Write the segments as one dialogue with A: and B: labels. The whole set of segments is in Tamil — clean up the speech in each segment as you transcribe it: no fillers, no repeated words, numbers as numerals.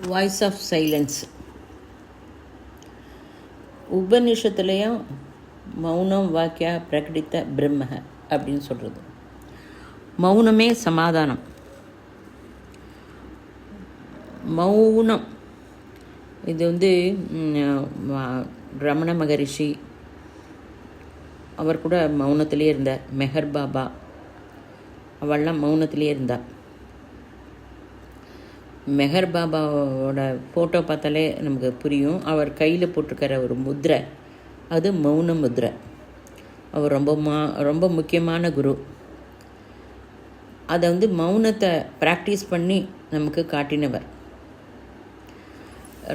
A: Voice of silence. உபநிஷத்துலேயும் மௌனம் வாக்கியா பிரகடித்த பிரம்ம அப்படின்னு சொல்கிறது. மௌனமே சமாதானம். மௌனம் இது ரமண மகரிஷி அவர் கூட மௌனத்திலே இருந்தார். மெஹர் பாபா அவள்லாம் மௌனத்திலே இருந்தாள். மெஹர் பாபாவோட ஃபோட்டோ பார்த்தாலே நமக்கு புரியும். அவர் கையில் போட்டிருக்கிற ஒரு முத்ரை அது மௌன முத்ரை. அவர் ரொம்ப முக்கியமான குரு. அதை மௌனத்தை ப்ராக்டிஸ் பண்ணி நமக்கு காட்டினவர்.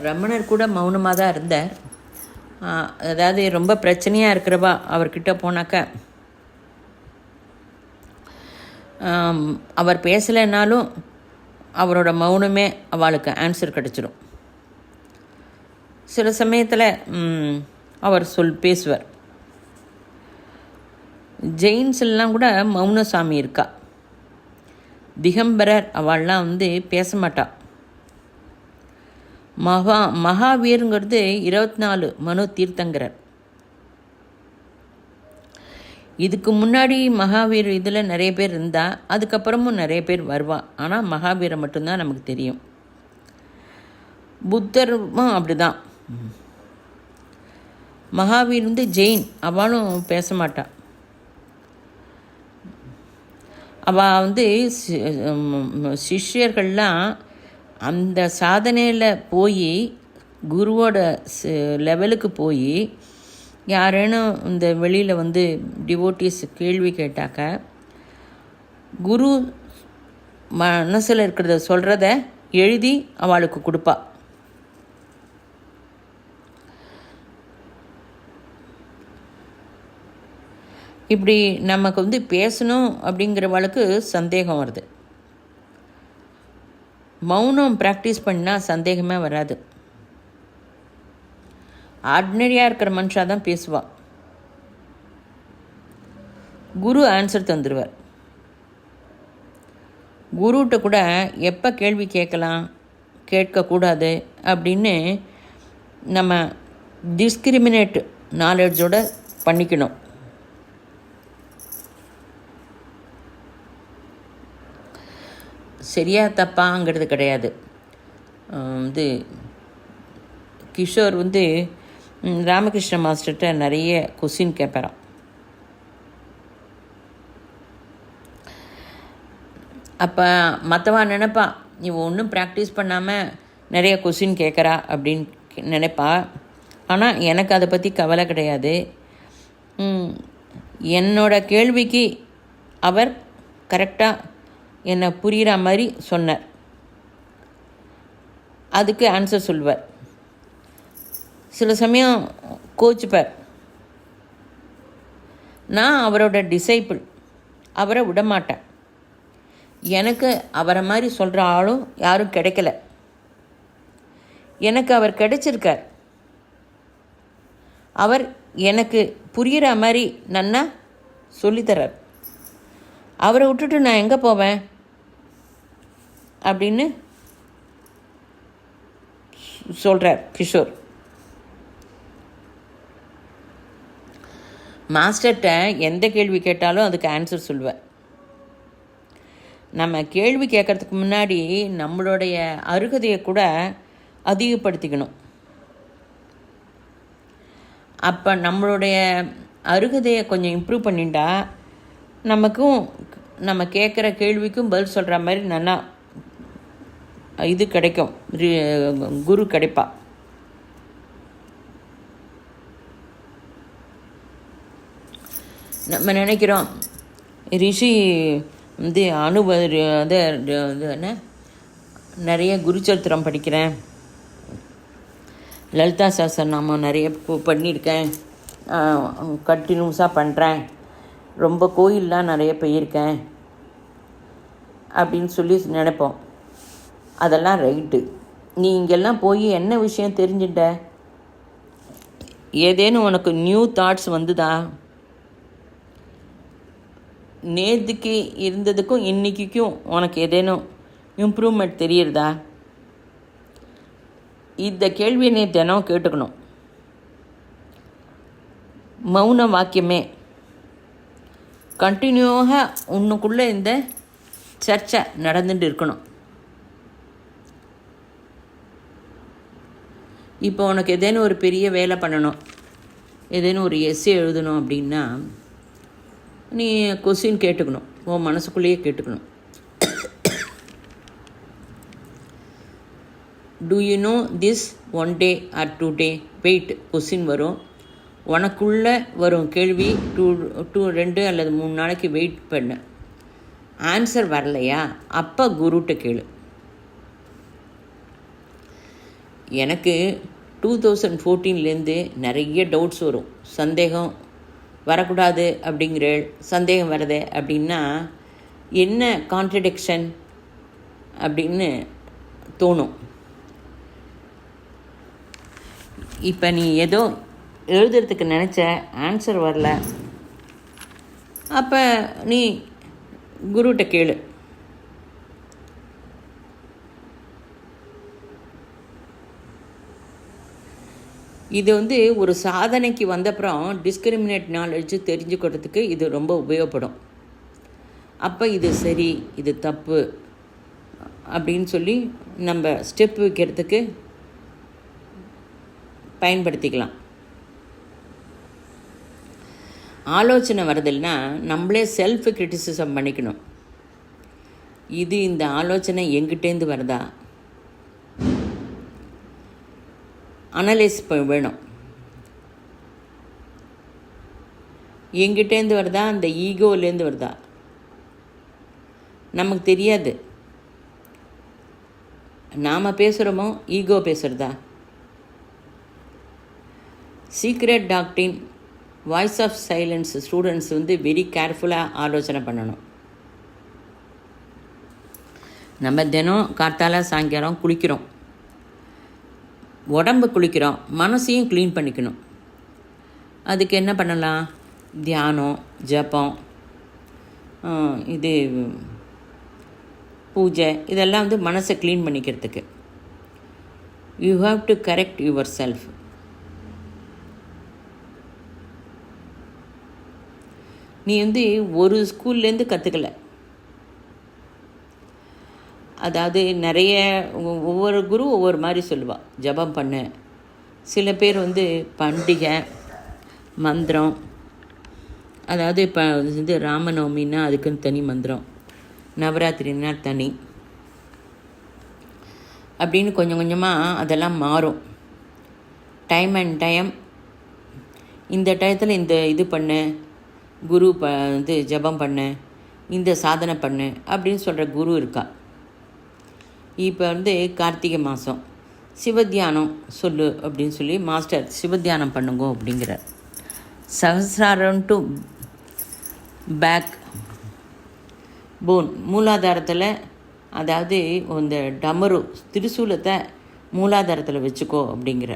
A: ரமணர் கூட மௌனமாக தான் இருந்தார். அதாவது ரொம்ப பிரச்சனையாக இருக்கிறவா அவர்கிட்ட போனாக்க அவர் பேசலைன்னாலும் அவரோட மௌனமே அவளுக்கு ஆன்சர் கிடச்சிடும். சில சமயத்தில் அவர் பேசுவார். ஜெயின்ஸ்லாம் கூட மௌனசாமி இருக்கா. திகம்பரர் அவள்லாம் பேச மாட்டா. மகாவீருங்கிறது 24 மனு தீர்த்தங்கரர். இதுக்கு முன்னாடி மகாவீர் இதில் நிறைய பேர் இருந்தால் அதுக்கப்புறமும் நிறைய பேர் வருவா. ஆனால் மகாவீரை மட்டும்தான் நமக்கு தெரியும். புத்தரும் அப்படிதான். மகாவீர் ஜெயின், அவளும் பேச மாட்டா. அவள் சிஷ்யர்கள்லாம் அந்த சாதனையில் போய் குருவோட லெவலுக்கு போய் யாரேனும் இந்த வெளியில் டிவோட்டிஸ் கேள்வி கேட்டாக்க குரு மனசில் இருக்கிறத சொல்கிறத எழுதி அவளுக்கு கொடுப்பா. இப்படி நமக்கு பேசணும் அப்படிங்கிறவளுக்கு சந்தேகம் வருது. மௌனம் ப்ராக்டிஸ் பண்ணால் சந்தேகமே வராது. ஆர்டினரியாக இருக்கிற மனுஷாக தான் பேசுவாள். குரு ஆன்சர் தந்துடுவார். குருகிட்ட கூட எப்போ கேள்வி கேட்கலாம் கேட்கக்கூடாது அப்படின்னு நம்ம டிஸ்கிரிமினேட் நாலேஜோடு பண்ணிக்கணும். சரியா தப்பாங்கிறது கிடையாது. கிஷோர் ராமகிருஷ்ண மாஸ்டர்கிட்ட நிறைய கொஸ்டின் கேட்பறான். அப்போ மற்றவா நினைப்பா இவன் ஒன்றும் ப்ராக்டிஸ் பண்ணாமல் நிறைய கொஸ்டின் கேட்குறா அப்படின்னு நினைப்பா. ஆனால் எனக்கு அதை பற்றி கவலை கிடையாது. என்னோட கேள்விக்கு அவர் கரெக்டாக என்னை புரிகிற மாதிரி சொன்னார். அதுக்கு ஆன்சர் சொல்வார். சில சமயம் கோச்சுப்பார். நான் அவரோட டிசைபிள், அவரை விடமாட்டேன். எனக்கு அவரை மாதிரி சொல்கிற ஆளும் யாரும் கிடைக்கல. எனக்கு அவர் கிடைச்சிருக்கார். அவர் எனக்கு புரிகிற மாதிரி நன்னா சொல்லித்தரார். அவரை விட்டுட்டு நான் எங்கே போவேன் அப்படின்னு சொல்கிறார் கிஷோர். மாஸ்டர்கிட்ட எந்த கேள்வி கேட்டாலும் அதுக்கு ஆன்சர் சொல்வேன். நம்ம கேள்வி கேட்குறதுக்கு முன்னாடி நம்மளுடைய அருகதையை கூட அதிகப்படுத்திக்கணும். அப்போ நம்மளுடைய அருகதையை கொஞ்சம் இம்ப்ரூவ் பண்ணிட்டா நமக்கும் நம்ம கேட்குற கேள்விக்கும் பதில் சொல்கிற மாதிரி நல்லா இது கிடைக்கும், குரு கிடைப்பா. நம்ம நினைக்கிறோம் ரிஷி என்ன நிறைய குருச்சரித்திரம் படிக்கிறேன், லலிதா சஹஸ்ரநாமம் நிறைய பண்ணியிருக்கேன், கண்டினியூஸாக பண்ணுறேன், ரொம்ப கோயிலெலாம் நிறைய போயிருக்கேன் அப்படின்னு சொல்லி நினைப்போம். அதெல்லாம் ரைட்டு. நீ இங்கெல்லாம் போய் என்ன விஷயம் தெரிஞ்சுட்ட? ஏதேனும் உனக்கு நியூ தாட்ஸ் வந்துதா? நேற்றுக்கு இருந்ததுக்கும் இன்றைக்கும் உனக்கு ஏதேனும் இம்ப்ரூவ்மெண்ட் தெரியுறதா? இந்த கேள்வியை நீ தினம் கேட்டுக்கணும். மௌன வாக்கியமே கண்டினியூவாக உன்னுக்குள்ளே இந்த சர்ச்சை நடந்துட்டு இருக்கணும். இப்போ உனக்கு ஏதேனும் ஒரு பெரிய வேலை பண்ணணும், ஏதேனும் ஒரு எஸ்ஸே எழுதணும் அப்படின்னா நீ கொஸ்டின் கேட்டுக்கணும், உன் மனசுக்குள்ளேயே கேட்டுக்கணும். Do you know this one day or 2 day wait question வரும். உனக்குள்ளே வரும் கேள்வி 2 அல்லது 3 நாளைக்கு வெயிட் பண்ண. ஆன்சர் வரலையா அப்போ குருட்ட கேளு. எனக்கு 2014 நிறைய டவுட்ஸ் வரும். சந்தேகம் வரக்கூடாது அப்படிங்கிற சந்தேகம் வருது அப்படின்னா என்ன கான்ட்ரடிக்ஷன் அப்படின்னு தோணும். இப்போ நீ ஏதோ எழுதுறதுக்கு நினச்ச ஆன்சர் வரல, அப்போ நீ குருட்ட கேளு. இது ஒரு சாதனைக்கு வந்தப்புறம் டிஸ்கிரிமினேட் நாலேஜ் தெரிஞ்சுக்கிறதுக்கு இது ரொம்ப உபயோகப்படும். அப்போ இது சரி இது தப்பு அப்படின்னு சொல்லி நம்ம ஸ்டெப் வைக்கிறதுக்கு பயன்படுத்திக்கலாம். ஆலோசனை வருதுன்னா நம்மளே செல்ஃப் கிரிட்டிசிசம் பண்ணிக்கணும். இந்த ஆலோசனை எங்கிட்டேருந்து வருதா அனலைஸ் வேணும். எங்கிட்டேருந்து வருதா அந்த ஈகோலேருந்து வருதா நமக்கு தெரியாது. நாம் பேசுகிறோமோ ஈகோ பேசுகிறதா? சீக்ரெட் டாக்டரின் voice of silence students very கேர்ஃபுல்லாக ஆலோசனை பண்ணணும். நம்ம தினம் காத்தால சாயங்காலம் குளிக்கிறோம், உடம்பு குளிக்கிறோம், மனசையும் க்ளீன் பண்ணிக்கணும். அதுக்கு என்ன பண்ணலாம்? தியானம், ஜபம், பூஜை, இதெல்லாம் மனசை க்ளீன் பண்ணிக்கிறதுக்கு. You have to correct your self. நீ ஒரு ஸ்கூல்லேருந்து கற்றுக்கல. அதாவது நிறைய ஒவ்வொரு குரு ஒவ்வொரு மாதிரி சொல்லுவாள். ஜபம் பண்ண சில பேர் பண்டிகை மந்திரம், அதாவது இப்போ ராமநவமின்னா அதுக்குன்னு தனி மந்திரம், நவராத்திரின்னா தனி, அப்படின்னு கொஞ்சம் கொஞ்சமாக அதெல்லாம் மாறும். டைம் அண்ட் டைம் இந்த டயத்தில் இந்த இது பண்ண குரு ஜபம் பண்ண, இந்த சாதனை பண்ணு அப்படின்னு சொல்கிற குரு இருக்கா. இப்போ கார்த்திகை மாதம் சிவத்தியானம் சொல்லு அப்படின்னு சொல்லி மாஸ்டர் சிவத்தியானம் பண்ணுங்க அப்படிங்கிறார். சஹஸ்ராரம் டு பேக் போன், மூலாதாரத்தில், அதாவது இந்த டமரு திரிசூலத்தை மூலாதாரத்தில் வச்சுக்கோ அப்படிங்கிற.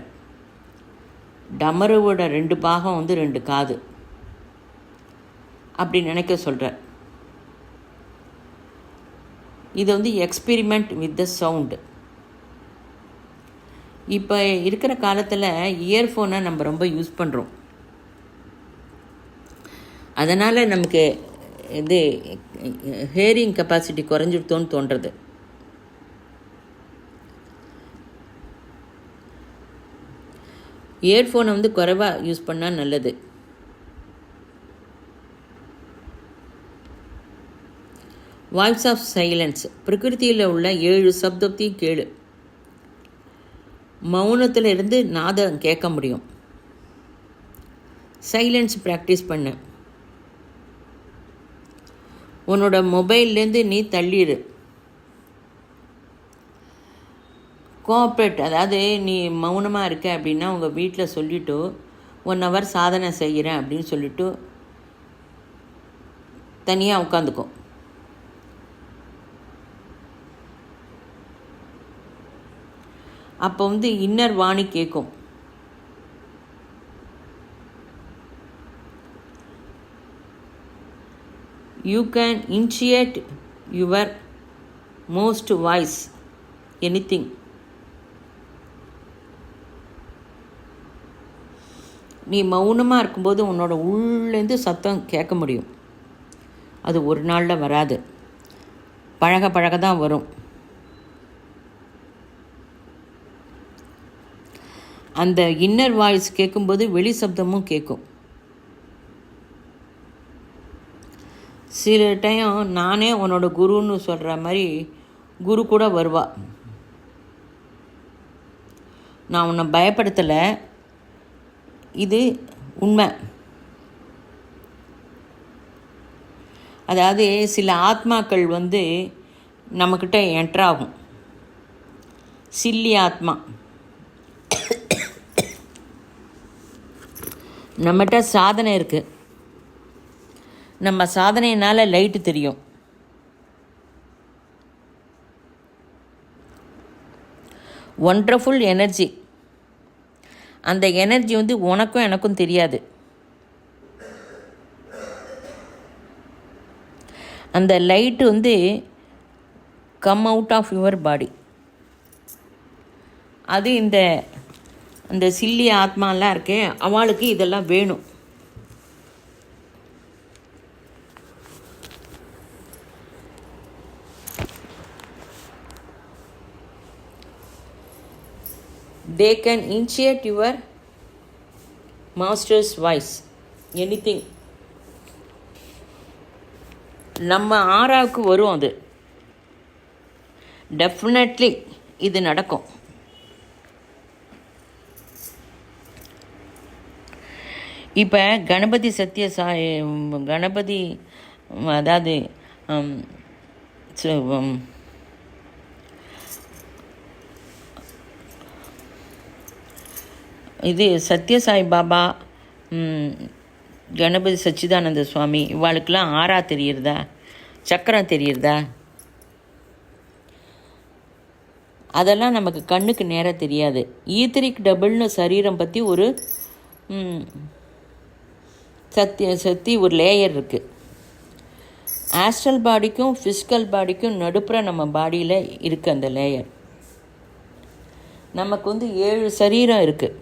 A: டமருவோட 2 பாகம் 2 காது அப்படி நினைக்க சொல்கிறார். இது எக்ஸ்பெரிமெண்ட் வித் த சவுண்டு. இப்போ இருக்கிற காலத்தில் இயர்ஃபோனை நம்ம ரொம்ப யூஸ் பண்ணுறோம். அதனால் நமக்கு ஹியரிங் கெப்பாசிட்டி குறைஞ்சிடுத்தோன்னு தோன்றுறது. இயர்ஃபோனை குறைவாக யூஸ் பண்ணால் நல்லது. வாய்ஸ் ஆஃப் சைலன்ஸ், பிரகிருதியில் உள்ள 7 சப்தத்தையும் கேளு. மௌனத்தில் இருந்து நாதம் கேட்க முடியும். சைலன்ஸ் ப்ராக்டிஸ் பண்ணு. உன்னோட மொபைல்லேருந்து நீ தள்ளிடு. கோஆப்ரேட், அதாவது நீ மௌனமாக இருக்க அப்படின்னா உங்கள் வீட்டில் சொல்லிவிட்டு 1 hour சாதனை செய்கிறேன் அப்படின்னு சொல்லிவிட்டு தனியாக உட்காந்துக்கோ. அப்போ இன்னர் வாணி கேட்கும். You can initiate your most voice anything. நீ மௌனமாக இருக்கும்போது உன்னோட உள்ளேருந்து சத்தம் கேட்க முடியும். அது ஒரு நாளில் வராது, பழக பழக தான் வரும். அந்த இன்னர் வாய்ஸ் கேட்கும்போது வெளி சப்தமும் கேட்கும். சில டைம் நானே உன்னோட குருன்னு சொல்கிற மாதிரி குரு கூட வருவா. நான் உன்னை பயப்படுத்தலை, இது உண்மை. அதாவது சில ஆத்மாக்கள் நம்மக்கிட்ட என்ட்ராகும். சில்லி ஆத்மா நம்மகிட்ட சாதனை இருக்குது, நம்ம சாதனையினால் லைட்டு தெரியும். Wonderful energy. அந்த எனர்ஜி உனக்கும் எனக்கும் தெரியாது. அந்த light come out of your body. அது அந்த சில்லி ஆத்மாலாம் இருக்கே, அவளுக்கு இதெல்லாம் வேணும். They can initiate your master's voice, anything. நம்ம ஆறாவுக்கு வரும், அது டெஃபினெட்லி இது நடக்கும். இப்போ கணபதி கணபதி அதாவது இது சத்யசாய் பாபா, கணபதி சச்சிதானந்த சுவாமி, இவாளுக்கெல்லாம் ஆறா தெரியுறதா, சக்கரம் தெரியுறதா? அதெல்லாம் நமக்கு கண்ணுக்கு நேராக தெரியாது. ஈத்தரிக் டபுள்னு சரீரம் பற்றி ஒரு சக்தி ஒரு லேயர் இருக்குது. ஆஸ்ட்ரல் பாடிக்கும் ஃபிசிக்கல் பாடிக்கும் நடுப்புற நம்ம பாடியில் இருக்குது அந்த லேயர். நமக்கு 7 சரீரம் இருக்குது.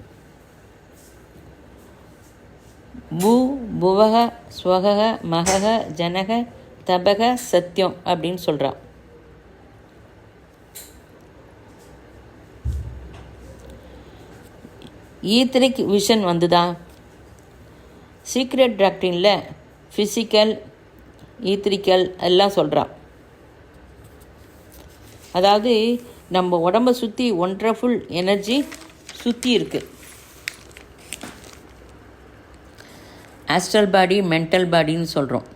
A: பூ புவக ஸ்வக மகக ஜனக தபக சத்தியம் அப்படின்னு சொல்கிறான். ஈத்தரிக் விஷன் வந்துதா? சீக்ரெட் டாக்டரினில் ஃபிசிக்கல் ஈத்திரிக்கல் எல்லாம் சொல்கிறான். அதாவது நம்ம உடம்பை சுற்றி ஒண்டர்ஃபுல் எனர்ஜி சுற்றி இருக்குது. ஆஸ்ட்ரல் பாடி, மென்டல் பாடின்னு சொல்கிறோம்.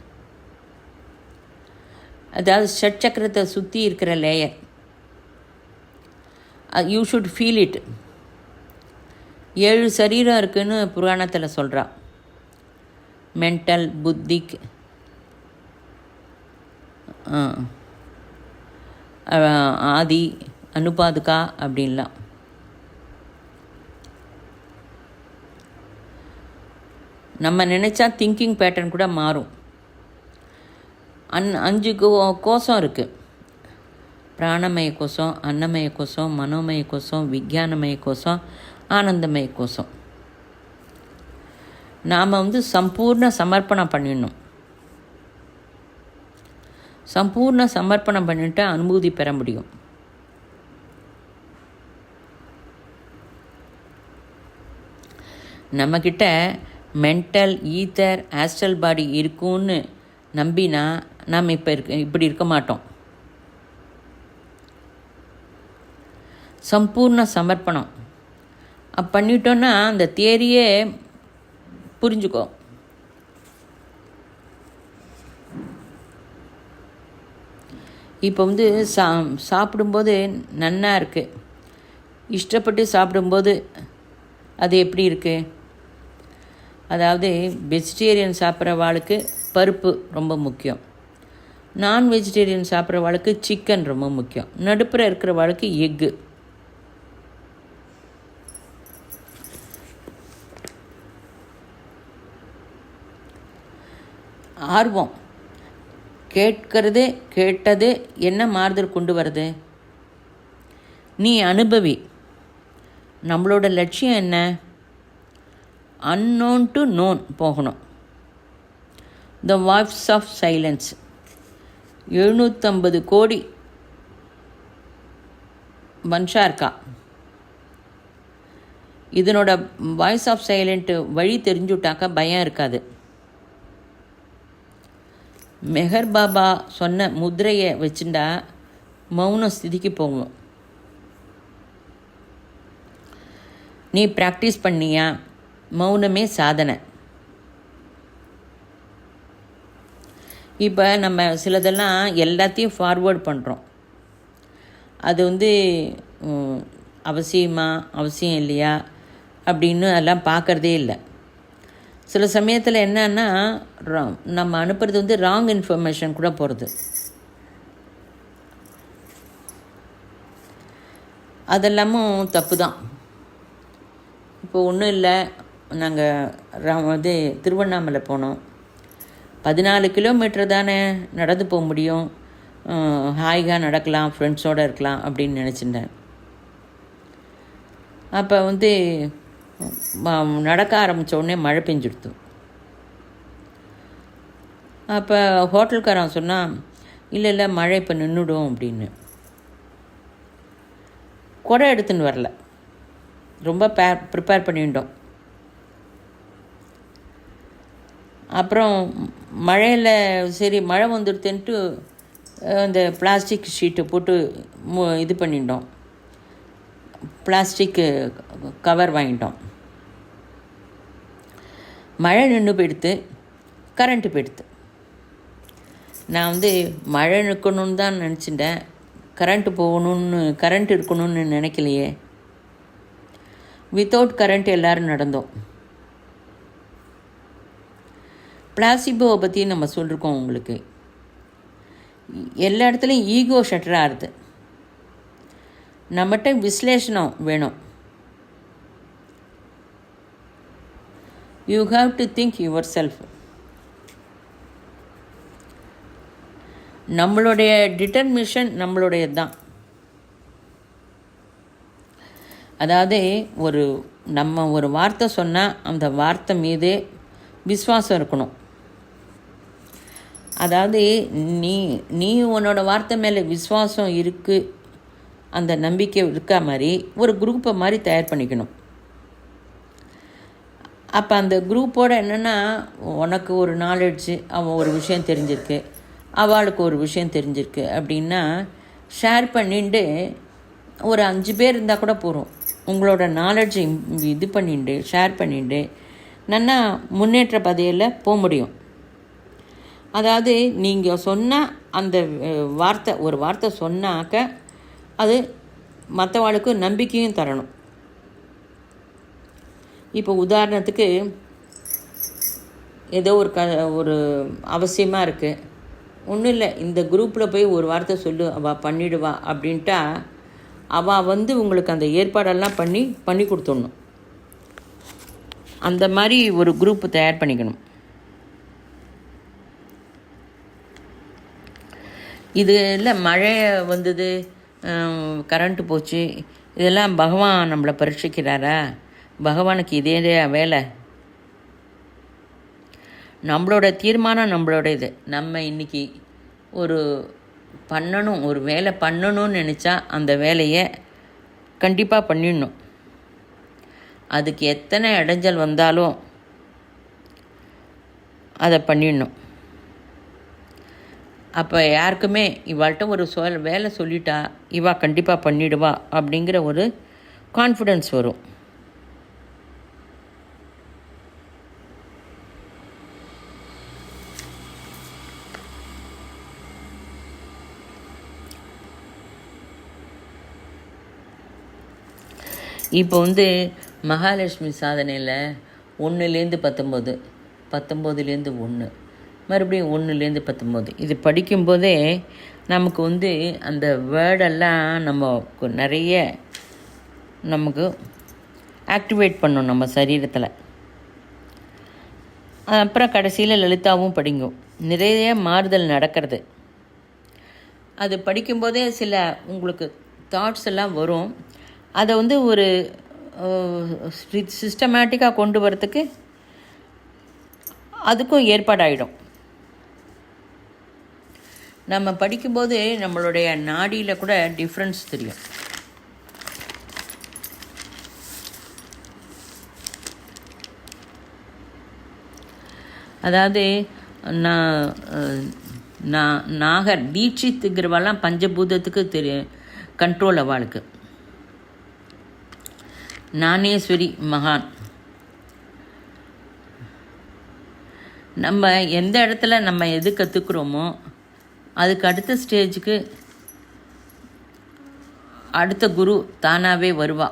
A: அதாவது ஷட் சக்கரத்தை சுற்றி இருக்கிற layer. You should feel it. 7 சரீரம் இருக்குதுன்னு புராணத்தில் சொல்கிறான். மென்டல், புத்திக், ஆதி, அனுபாதுகா அப்படின்லாம். நம்ம நினச்சா திங்கிங் பேட்டர்ன் கூட மாறும். 5 கோஷம் இருக்குது. பிராணமய கோஷம், அன்னமய கோஷம், மனோமய கோஷம், விஞ்ஞானமய கோஷம், ஆனந்தமய கோஷம். நாம் சம்பூர்ண சமர்ப்பணம் பண்ணிடணும். சம்பூர்ண சமர்ப்பணம் பண்ணிட்டு அனுபூதி பெற முடியும். நம்மக்கிட்ட மென்டல், ஈத்தர், ஆஸ்ட்ரல் பாடி இருக்குன்னு நம்பினா நாம் இப்படி இருக்க மாட்டோம். சம்பூர்ண சமர்ப்பணம் பண்ணிட்டோன்னா அந்த தியரியே புரிஞ்சுக்கோ. இப்போ சாப்பிடும்போது நன்னா இருக்குது, இஷ்டப்பட்டு சாப்பிடும்போது அது எப்படி இருக்குது? அதாவது வெஜிடேரியன் சாப்பிட்றவாளுக்கு பருப்பு ரொம்ப முக்கியம், நான் வெஜிடேரியன் சாப்பிட்றவாளுக்கு சிக்கன் ரொம்ப முக்கியம், நடுப்புற இருக்கிறவாளுக்கு எக்கு. ஆர்வம், கேட்டது என்ன மாறுதல் கொண்டு வருது? நீ அனுபவி. நம்மளோட லட்சியம் என்ன? அன்னோன் டு நோன் போகணும். த வாய்ஸ் ஆஃப் சைலன்ஸ் 750 கோடி மனுஷா இருக்கா. இதனோட வாய்ஸ் ஆஃப் சைலண்ட்டு வழி தெரிஞ்சுட்டாக்கா பயம் இருக்காது. மெஹர் பாபா சொன்ன முத்திரையை வச்சுட்டா மௌன ஸ்திதிக்கு போகும். நீ ப்ராக்டிஸ் பண்ணியா? மௌனமே சாதனை. இப்போ நம்ம சிலதெல்லாம் எல்லாத்தையும் ஃபார்வேர்ட் பண்ணுறோம். அது அவசியம் இல்லையா அப்படின்னு அதெல்லாம் பார்க்குறதே இல்லை. சில சமயத்தில் என்னன்னா நம்ம அனுப்புறது ராங் இன்ஃபர்மேஷன் கூட போகிறது. அதெல்லாமும் தப்பு தான். இப்போ ஒன்றும் இல்லை, நாங்கள் திருவண்ணாமலை போனோம். 14 கிலோமீட்டர் தானே நடந்து போக முடியும், ஹாய்காக நடக்கலாம், ஃப்ரெண்ட்ஸோடு இருக்கலாம் அப்படின்னு நினச்சிட்டேன். அப்போ நடக்க ஆரம்பித்த உடனே மழை பெஞ்சிடுத்து. அப்போ ஹோட்டல்காரன் சொன்னான், இல்லை மழை இப்போ நின்றுடும் அப்படின்னு. குடை எடுத்துன்னு வரல, ரொம்ப ப்ரிப்பேர் பண்ணிட்டோம். அப்புறம் மழையில் சரி மழை வந்துடுதுன்ட்டு அந்த பிளாஸ்டிக் ஷீட்டை போட்டு இது பண்ணிட்டோம், பிளாஸ்டிக்கு கவர் வாங்கிட்டோம். மழை நின்று போயிடுத்து, கரண்ட்டு போயிடுத்து. நான் மழை நிற்கணுன்னு தான் நினச்சிட்டேன், கரண்ட் இருக்கணும்னு நினைக்கலையே. வித்தவுட் கரண்ட் எல்லோரும் நடந்தோம். பிளாசிபோவை பற்றி நம்ம சொல்லியிருக்கோம் உங்களுக்கு. எல்லா இடத்துலையும் ஈகோ ஷட்டராக ஆகுது. நம்மகிட்ட விஸ்லேஷனம் வேணும். You have to think your self. நம்மளுடைய டிட்டர்மினேஷன் நம்மளுடையது தான். அதாவது நம்ம ஒரு வார்த்தை சொன்னால் அந்த வார்த்தை மீது விஸ்வாசம் இருக்கணும். அதாவது நீ உன்னோட வார்த்தை மேலே விஸ்வாசம் இருக்குது, அந்த நம்பிக்கை இருக்கா மாதிரி ஒரு குரூப்பை மாதிரி தயார் பண்ணிக்கணும். அப்போ அந்த குரூப்போடு என்னென்னா, உனக்கு ஒரு நாலெட்ஜு, அவன் ஒரு விஷயம் தெரிஞ்சிருக்கு, அவளுக்கு ஒரு விஷயம் தெரிஞ்சிருக்கு அப்படின்னா ஷேர் பண்ணிட்டு ஒரு 5 பேர் இருந்தால் கூட போகிறோம். உங்களோட நாலெட்ஜை இது பண்ணிட்டு ஷேர் பண்ணிட்டு நல்லா முன்னேற்ற பாதையில் போக முடியும். அதாவது நீங்கள் சொன்ன அந்த ஒரு வார்த்தை சொன்னாக்க அது மற்றவாளுக்கு நம்பிக்கையும் தரணும். இப்போ உதாரணத்துக்கு ஏதோ ஒரு அவசியமாக இருக்குது, ஒன்றும் இல்லை, இந்த குரூப்பில் போய் ஒரு வார்த்தை சொல்லு, அவள் பண்ணிடுவா அப்படின்ட்டா அவள் உங்களுக்கு அந்த ஏற்பாடெல்லாம் பண்ணி கொடுத்துடணும். அந்த மாதிரி ஒரு குரூப்பு தயார் பண்ணிக்கணும். இது இல்லை மழை வந்தது, கரண்ட்டு போச்சு, இதெல்லாம் பகவான் நம்மளை பரீட்சிக்கிறாரா? பகவானுக்கு இதே வேலை. நம்மளோட தீர்மானம் நம்மளோட இது. நம்ம இன்றைக்கி ஒரு வேலை பண்ணணும்னு நினச்சா அந்த வேலையை கண்டிப்பாக பண்ணிடணும். அதுக்கு எத்தனை இடைஞ்சல் வந்தாலும் அதை பண்ணிடணும். அப்போ யாருக்குமே இவாள்கிட்ட ஒரு வேலை சொல்லிட்டா இவா கண்டிப்பாக பண்ணிடுவா அப்படிங்கிற ஒரு கான்ஃபிடென்ஸ் வரும். இப்போ மகாலட்சுமி சாதனையில் 1லேருந்து 19, 19லேருந்து 1, மறுபடியும் 1லேருந்து 19 இது படிக்கும்போதே நமக்கு அந்த வேர்டெல்லாம் நமக்கு நிறைய நமக்கு ஆக்டிவேட் பண்ணும் நம்ம சரீரத்தில். அப்புறம் கடைசியில் லலிதாவும் படிங்கும். நிறைய மாறுதல் நடக்கிறது. அது படிக்கும்போதே சில உங்களுக்கு தாட்ஸ் எல்லாம் வரும். அதை ஒரு சிஸ்டமேட்டிக்காக கொண்டு வரத்துக்கு அதுக்கும் ஏற்பாடாயிடும். நம்ம படிக்கும்போது நம்மளுடைய நாடியில் கூட டிஃப்ரென்ஸ் தெரியும். அதாவது நாகர் தீட்சித்துங்கிறவெல்லாம் பஞ்சபூதத்துக்கு கண்ட்ரோல் அவளுக்கு. ஞானேஸ்வரி மகான். நம்ம எந்த இடத்துல நம்ம எது கற்றுக்குறோமோ அதுக்கு அடுத்த ஸ்டேஜுக்கு அடுத்த குரு தானாகவே வருவா.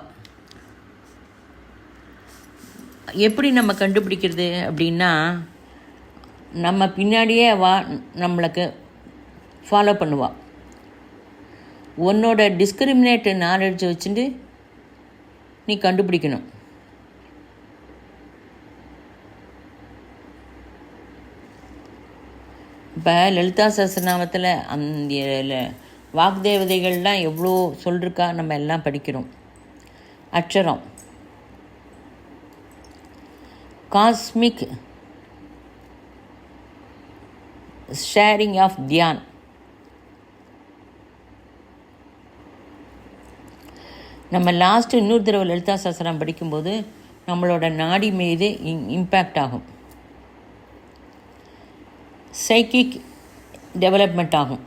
A: எப்படி நம்ம கண்டுபிடிக்கிறது அப்படின்னா, நம்ம பின்னாடியே நம்மளுக்கு ஃபாலோ பண்ணுவாள். உன்னோட டிஸ்கிரிமினேட் நாலேஜ் வச்சுட்டு நீ கண்டுபிடிக்கணும். இப்போ லலிதா சஹஸ்ரநாமத்தில் அந்த வாக்தேவதைகள்லாம் எவ்வளோ சொல்லிருக்கா நம்ம எல்லாம் படிக்கிறோம். அக்ஷரம், காஸ்மிக் ஷேரிங் ஆஃப் தியான், நம்ம லாஸ்ட்டு இன்னொரு தடவை லலிதா சஹஸ்ரநாமம் படிக்கும்போது நம்மளோட நாடி மீது இம்பேக்ட் ஆகும். சைக்கிக் டெவலப்மெண்ட் ஆகும்.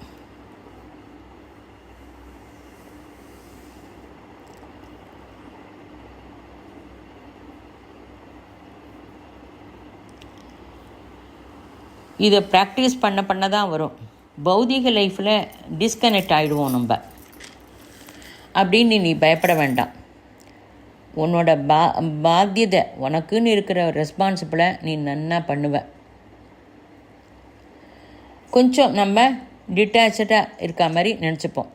A: இதை ப்ராக்டிஸ் பண்ண தான் வரும். பௌதிக லைஃப்பில் டிஸ்கனெக்ட் ஆகிடுவோம் நம்ம. அப்படின்னு நீ பயப்பட வேண்டாம். உன்னோட பாத்தியதை, உனக்குன்னு இருக்கிற ரெஸ்பான்சிபிளை நீ நன்னா பண்ணுவ. கொஞ்சம் நம்ம டிட்டாச்சாக இருக்க மாதிரி நினச்சிப்போம்.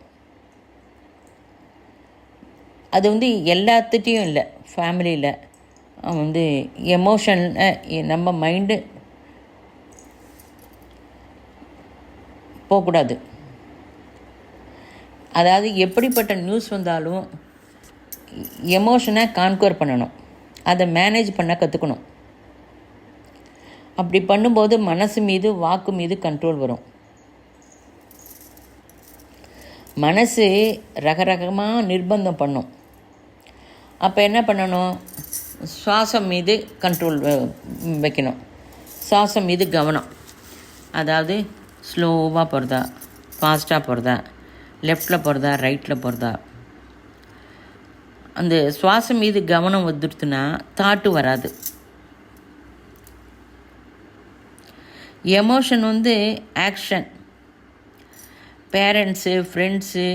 A: அது எல்லாத்துட்டையும் இல்லை. ஃபேமிலியில் எமோஷன் நம்ம மைண்டு போகக்கூடாது. அதாவது எப்படிப்பட்ட நியூஸ் வந்தாலும் எமோஷனை கான்கோர் பண்ணணும். அதை மேனேஜ் பண்ண கற்றுக்கணும். அப்படி பண்ணும்போது மனசு மீது வாக்கு மீது கண்ட்ரோல் வரும். மனசு ரகரகமாக நிர்பந்தம் பண்ணும். அப்போ என்ன பண்ணணும்? சுவாசம் மீது கண்ட்ரோல் வைக்கணும். சுவாசம் மீது கவனம். அதாவது ஸ்லோவாக போகிறதா, ஃபாஸ்ட்டாக போகிறதா, லெஃப்டில் போகிறதா, ரைட்டில் போகிறதா. அந்த சுவாசம் மீது கவனம் வந்துடுத்துனா தாட்டு வராது. Emotion action. பேரண்ட்ஸு, ஃப்ரெண்ட்ஸு,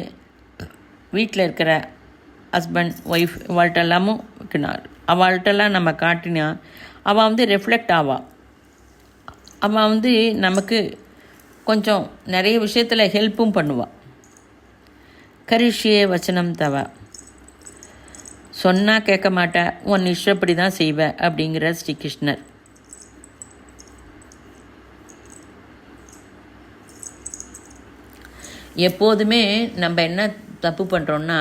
A: வீட்டில் இருக்கிற ஹஸ்பண்ட், ஒய்ஃப், இவாள்கிட்டெல்லாமும் அவள்கிட்டெல்லாம் நம்ம காட்டினா அவள் ரெஃப்ளெக்ட் ஆவாள். அவள் நமக்கு கொஞ்சம் நிறைய விஷயத்தில் ஹெல்ப்பும் பண்ணுவாள். கரிஷ்யே வச்சனம் தவ, சொன்னால் கேட்க மாட்டேன், உன் இஷ்டப்படி தான் செய்வேன் அப்படிங்கிற ஸ்ரீகிருஷ்ணர். எப்போதுமே நம்ம என்ன தப்பு பண்ணுறோன்னா,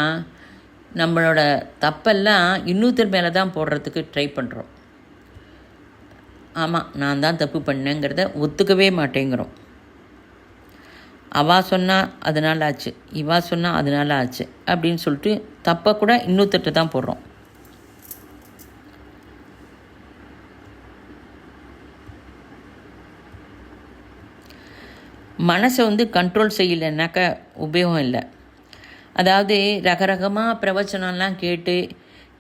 A: நம்மளோட தப்பெல்லாம் இன்னொருத்தர் மேலே தான் போடுறதுக்கு ட்ரை பண்ணுறோம். ஆமாம், நான் தான் தப்பு பண்ணேங்கிறத ஒத்துக்கவே மாட்டேங்கிறோம். அவள் சொன்னால் அதனால் ஆச்சு, இவா சொன்னால் அதனால் ஆச்சு அப்படின்னு சொல்லிட்டு தப்பை கூட இன்னொருத்தட்ட தான் போடுறோம். மனசை கண்ட்ரோல் செய்யலைன்னாக்கா உபயோகம் இல்லை. அதாவது ரகரகமாக பிரவச்சனம்லாம்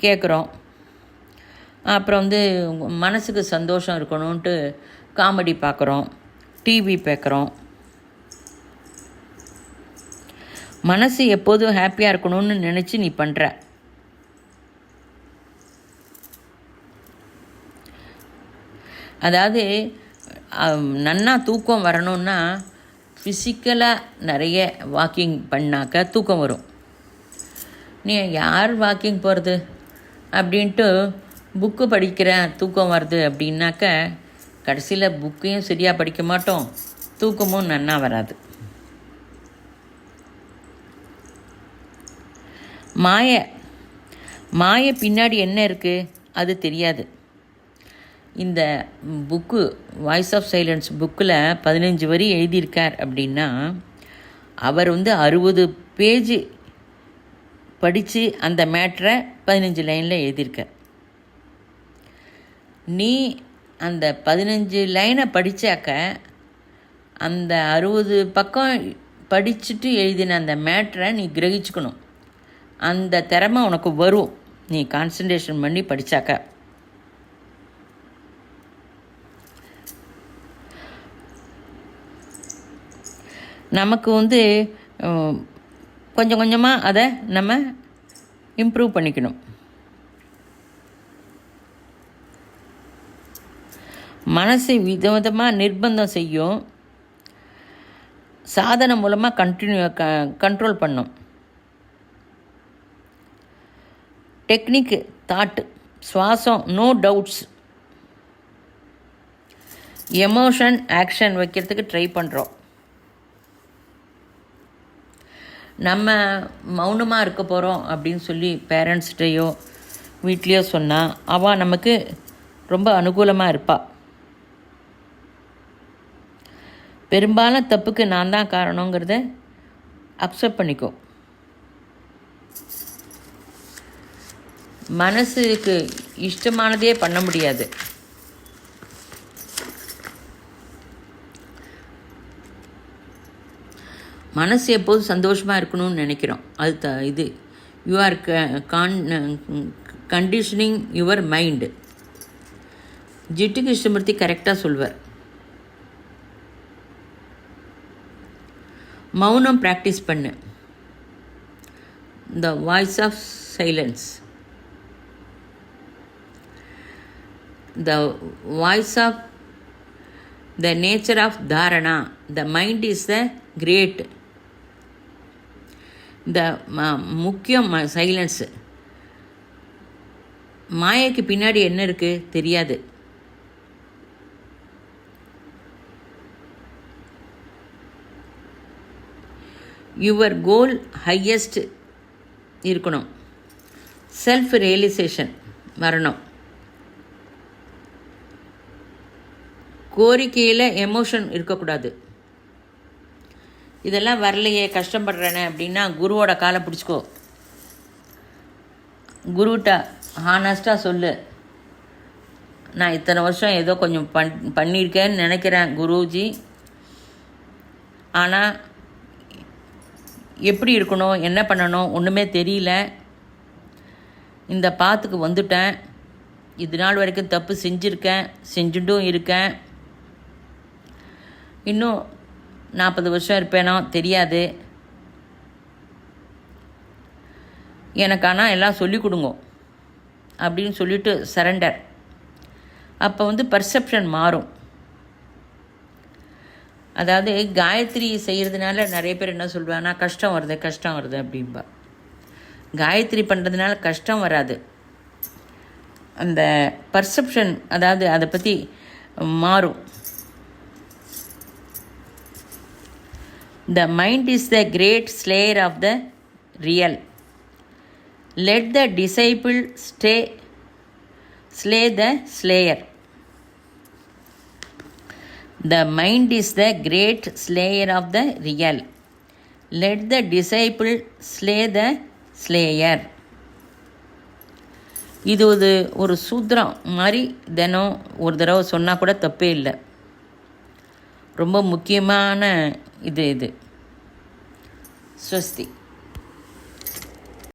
A: கேட்குறோம். அப்புறம் மனசுக்கு சந்தோஷம் இருக்கணும்ன்ட்டு காமெடி பார்க்குறோம், டிவி பார்க்குறோம். மனசு எப்போதும் ஹாப்பியாக இருக்கணும்னு நினச்சி நீ பண்ணுற. அதாவது நன்னா தூக்கம் வரணுன்னா ஃபிசிக்கலாக நிறைய வாக்கிங் பண்ணாக்க தூக்கம் வரும். நீ யார் வாக்கிங் போகிறது அப்படின்ட்டு புக்கு படிக்கிறேன் தூக்கம் வருது அப்படின்னாக்க கடைசியில் புக்கையும் சரியாக படிக்க மாட்டோம், தூக்கமும் நன்னா வராது. மாய பின்னாடி என்ன இருக்குது அது தெரியாது. இந்த புக்கு வாய்ஸ் ஆஃப் சைலன்ஸ் புக்கில் 15 வரி எழுதியிருக்கார் அப்படின்னா அவர் 60 பேஜ் படித்து அந்த மேட்ரை 15 லைனில் எழுதியிருக்கார். நீ அந்த 15 லைனை படித்தாக்க அந்த 60 பக்கம் படிச்சுட்டு எழுதின அந்த மேட்ரை நீ கிரகிச்சுக்கணும். அந்த திறமை உனக்கு வரும் நீ கான்சன்ட்ரேஷன் பண்ணி படித்தாக்க. நமக்கு கொஞ்சம் கொஞ்சமாக அதை நம்ம இம்ப்ரூவ் பண்ணிக்கணும். மனசை விதவிதமாக நிர்பந்தம் செய்யும். சாதனை மூலமாக கண்ட்ரோல் பண்ணும். டெக்னிக்கு, தாட்டு, சுவாசம், நோ டவுட்ஸ், எமோஷன், ஆக்ஷன் வைக்கிறதுக்கு ட்ரை பண்ணுறோம். நம்ம மௌனமாக இருக்க போகிறோம் அப்படின்னு சொல்லி பேரண்ட்ஸ்கிட்டையோ வீட்லேயோ சொன்னால் அவள் நமக்கு ரொம்ப அனுகூலமாக இருப்பாள். பெரும்பாலும் தப்புக்கு நான் தான் காரணங்கிறத அக்செப்ட் பண்ணிக்கோ. மனசுக்கு இஷ்டமானதே பண்ண முடியாது. மனசு எப்போதும் சந்தோஷமாக இருக்கணும்னு நினைக்கிறோம். அது இது you are conditioning your mind. Jiddu Krishnamurti கரெக்டாக சொல்வார். மௌனம் ப்ராக்டிஸ் பண்ணு. The voice of silence, the voice of the nature of dharana. The mind is the great. இந்த முக்கியம் சைலன்ஸு. மாயைக்கு பின்னாடி என்ன இருக்குது தெரியாது. யுவர் கோல் ஹையஸ்ட் இருக்கணும். செல்ஃப் ரியலைசேஷன் வரணும். கோரிக்கையில் எமோஷன் இருக்கக்கூடாது. இதெல்லாம் வரலையே, கஷ்டப்படுறேனே அப்படின்னா குருவோட காலை பிடிச்சிக்கோ. குருகிட்ட ஹானஸ்ட்டாக சொல்லு, நான் இத்தனை வருஷம் ஏதோ கொஞ்சம் பண்ணியிருக்கேன்னு நினைக்கிறேன் குருஜி, ஆனால் எப்படி இருக்கணும், என்ன பண்ணணும் ஒன்றுமே தெரியல. இந்த பாத்துக்கு வந்துட்டேன். இது நாள் வரைக்கும் தப்பு செஞ்சுருக்கேன், செஞ்சுட்டும் இருக்கேன். இன்னும் 40 வருஷம் இருப்பேனோ தெரியாது. எனக்கு ஆனால் எல்லாம் சொல்லிக் கொடுங்க அப்படின்னு சொல்லிட்டு சரண்டர். அப்போ பர்செப்ஷன் மாறும். அதாவது காயத்ரி செய்கிறதுனால நிறைய பேர் என்ன சொல்லுவாங்கன்னா கஷ்டம் வருது அப்படின்பா. காயத்ரி பண்ணுறதுனால கஷ்டம் வராது. அந்த பர்செப்ஷன், அதாவது அதை பற்றி மாறும். The mind is the great slayer of the real. Let the disciple slay the slayer. The mind is the great slayer of the real. Let the disciple slay the slayer. இது ஒரு சூத்திரம் மாதிரி தினம் ஒரு தடவை சொன்னால் கூட தப்பே இல்லை. ரொம்ப முக்கியமான இது. ஸ்வஸ்தி.